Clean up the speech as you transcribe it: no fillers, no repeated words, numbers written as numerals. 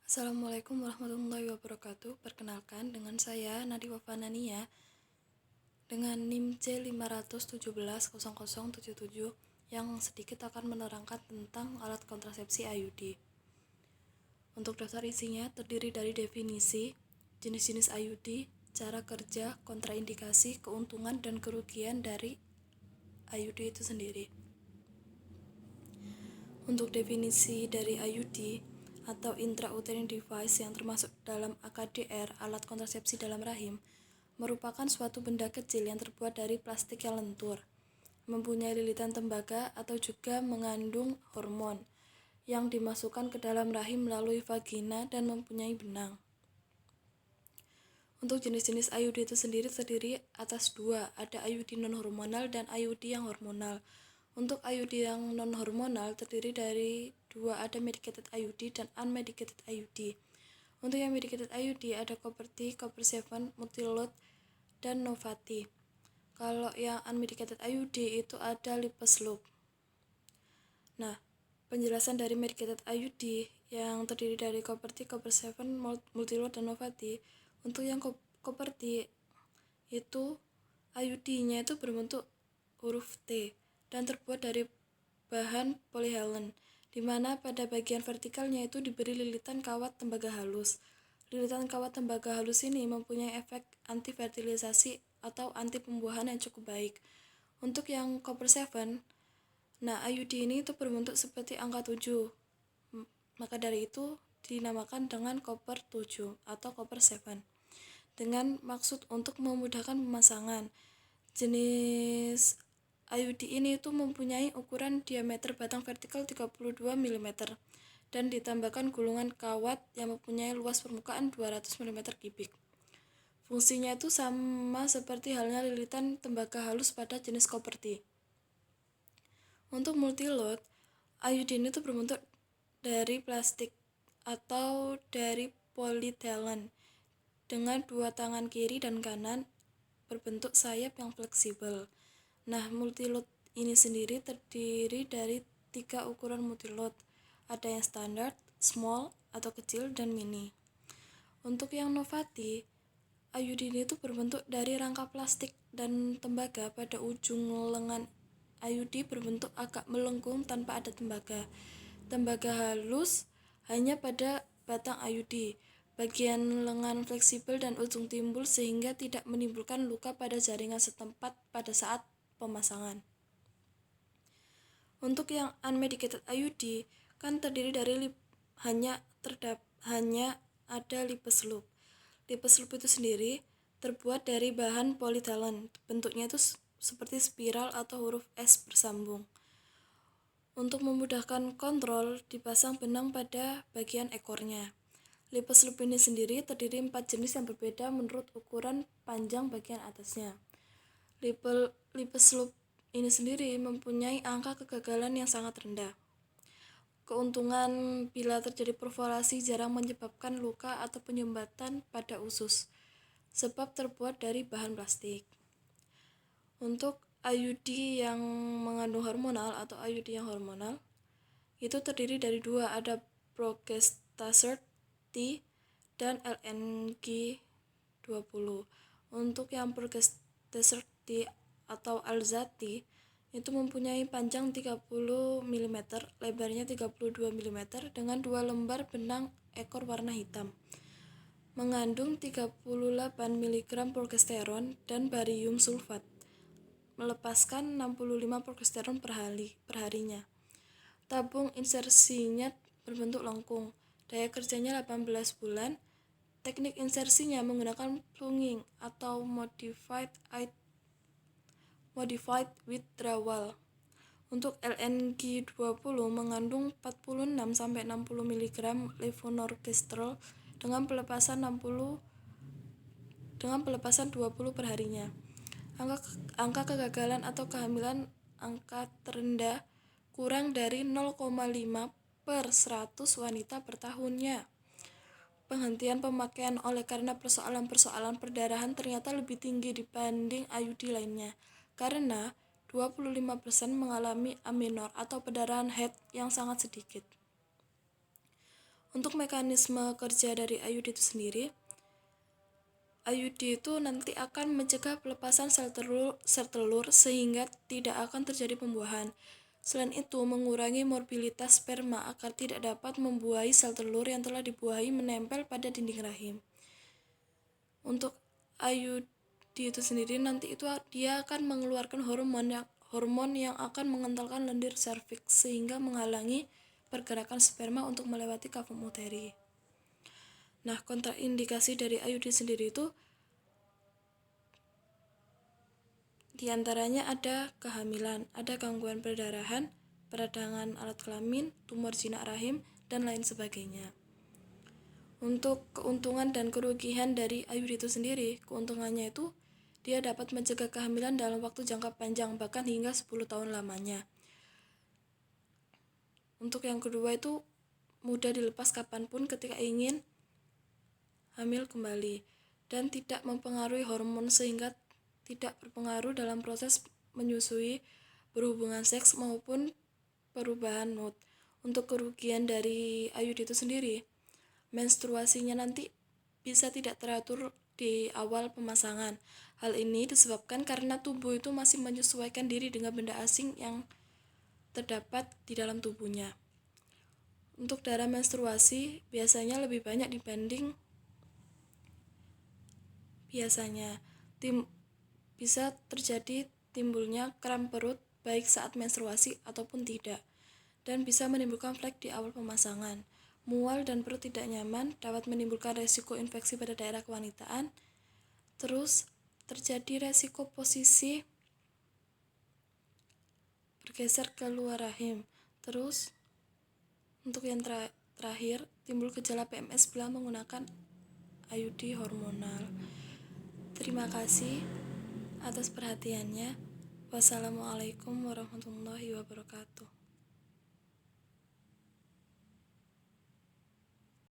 Assalamualaikum warahmatullahi wabarakatuh. Perkenalkan dengan saya Nadiwa Fanania dengan NIM C5170077 yang sedikit akan menerangkan tentang alat kontrasepsi IUD. Untuk daftar isinya terdiri dari definisi, jenis-jenis IUD, cara kerja, kontraindikasi, keuntungan dan kerugian dari IUD itu sendiri. Untuk definisi dari IUD atau intrauterine device yang termasuk dalam AKDR, alat kontrasepsi dalam rahim, merupakan suatu benda kecil yang terbuat dari plastik yang lentur, mempunyai lilitan tembaga atau juga mengandung hormon yang dimasukkan ke dalam rahim melalui vagina dan mempunyai benang. Untuk jenis-jenis IUD itu sendiri terdiri atas dua, ada IUD non-hormonal dan IUD yang hormonal. Untuk IUD yang non-hormonal terdiri dari dua, ada medicated IUD dan unmedicated IUD. Untuk yang medicated IUD ada Copper T, Copper 7, Multilute, dan Novati. Kalau yang unmedicated IUD itu ada Lipus Loop. Nah, penjelasan dari medicated IUD yang terdiri dari Copper T, Copper 7, Multilute, dan Novati. Untuk yang Copper T itu IUD-nya itu berbentuk huruf T dan terbuat dari bahan polyhalen, di mana pada bagian vertikalnya itu diberi lilitan kawat tembaga halus. Lilitan kawat tembaga halus ini mempunyai efek anti-fertilisasi atau anti pembuahan yang cukup baik. Untuk yang copper 7, nah IUD ini itu berbentuk seperti angka 7. Maka dari itu dinamakan dengan copper 7 atau copper 7. Dengan maksud untuk memudahkan pemasangan. Jenis IUD ini itu mempunyai ukuran diameter batang vertikal 32 mm dan ditambahkan gulungan kawat yang mempunyai luas permukaan 200 mm3. Fungsinya itu sama seperti halnya lilitan tembaga halus pada jenis copper T. Untuk multilode, IUD ini itu berbentuk dari plastik atau dari polyethylene dengan dua tangan kiri dan kanan berbentuk sayap yang fleksibel. Nah, multilode ini sendiri terdiri dari 3 ukuran multilode. Ada yang standar, small atau kecil, dan mini. Untuk yang Novati, IUD ini itu berbentuk dari rangka plastik dan tembaga pada ujung lengan. IUD berbentuk agak melengkung tanpa ada tembaga. Tembaga halus hanya pada batang IUD. Bagian lengan fleksibel dan ujung timbul sehingga tidak menimbulkan luka pada jaringan setempat pada saat pemasangan. Untuk yang unmedicated IUD kan terdiri dari hanya ada Lipus Loop. Lipus Loop itu sendiri terbuat dari bahan polyethylene. Bentuknya itu seperti spiral atau huruf S bersambung. Untuk memudahkan kontrol, dipasang benang pada bagian ekornya. Lipus Loop ini sendiri terdiri 4 jenis yang berbeda menurut ukuran panjang bagian atasnya. Lipus Loop ini sendiri mempunyai angka kegagalan yang sangat rendah. Keuntungan bila terjadi perforasi jarang menyebabkan luka atau penyumbatan pada usus, sebab terbuat dari bahan plastik. Untuk IUD yang mengandung hormonal atau IUD yang hormonal, itu terdiri dari dua, ada Progestaser T dan LNG20. Untuk yang Progestaser T atau Alzati itu mempunyai panjang 30 mm, lebarnya 32 mm dengan 2 lembar benang ekor warna hitam. Mengandung 38 mg progesteron dan barium sulfat. Melepaskan 65 progesteron per harinya. Tabung insersinya berbentuk lengkung. Daya kerjanya 18 bulan. Teknik insersinya menggunakan plunging atau modified withdrawal. Untuk LNG20 mengandung 46-60 mg levonorgestrel dengan pelepasan 20 per harinya. Angka kegagalan atau kehamilan angka terendah kurang dari 0,5 per 100 wanita per tahunnya. Penghentian pemakaian oleh karena persoalan-persoalan perdarahan ternyata lebih tinggi dibanding IUD lainnya, karena 25% mengalami amenorrhea atau perdarahan head yang sangat sedikit. Untuk mekanisme kerja dari IUD itu sendiri, IUD itu nanti akan mencegah pelepasan sel telur sehingga tidak akan terjadi pembuahan. Selain itu, mengurangi mobilitas sperma agar tidak dapat membuahi sel telur yang telah dibuahi menempel pada dinding rahim. Untuk IUD itu sendiri nanti itu dia akan mengeluarkan hormon yang akan mengentalkan lendir serviks sehingga menghalangi pergerakan sperma untuk melewati kavum uteri. Nah, kontraindikasi dari IUD sendiri itu diantaranya ada kehamilan, ada gangguan perdarahan, peradangan alat kelamin, tumor jinak rahim, dan lain sebagainya. Untuk keuntungan dan kerugian dari IUD itu sendiri, keuntungannya itu dia dapat mencegah kehamilan dalam waktu jangka panjang, bahkan hingga 10 tahun lamanya. Untuk yang kedua itu mudah dilepas kapanpun ketika ingin hamil kembali, dan tidak mempengaruhi hormon sehingga tidak berpengaruh dalam proses menyusui, berhubungan seks maupun perubahan mood. Untuk kerugian dari IUD itu sendiri, menstruasinya nanti bisa tidak teratur di awal pemasangan. Hal ini disebabkan karena tubuh itu masih menyesuaikan diri dengan benda asing yang terdapat di dalam tubuhnya. Untuk darah menstruasi biasanya lebih banyak dibanding biasanya. Bisa terjadi timbulnya kram perut baik saat menstruasi ataupun tidak, dan bisa menimbulkan flek di awal pemasangan. Mual dan perut tidak nyaman dapat menimbulkan resiko infeksi pada daerah kewanitaan. Terus terjadi resiko posisi bergeser ke luar rahim. Terus untuk yang terakhir, timbul gejala PMS bila menggunakan IUD hormonal. Terima kasih atas perhatiannya. Wassalamualaikum warahmatullahi wabarakatuh.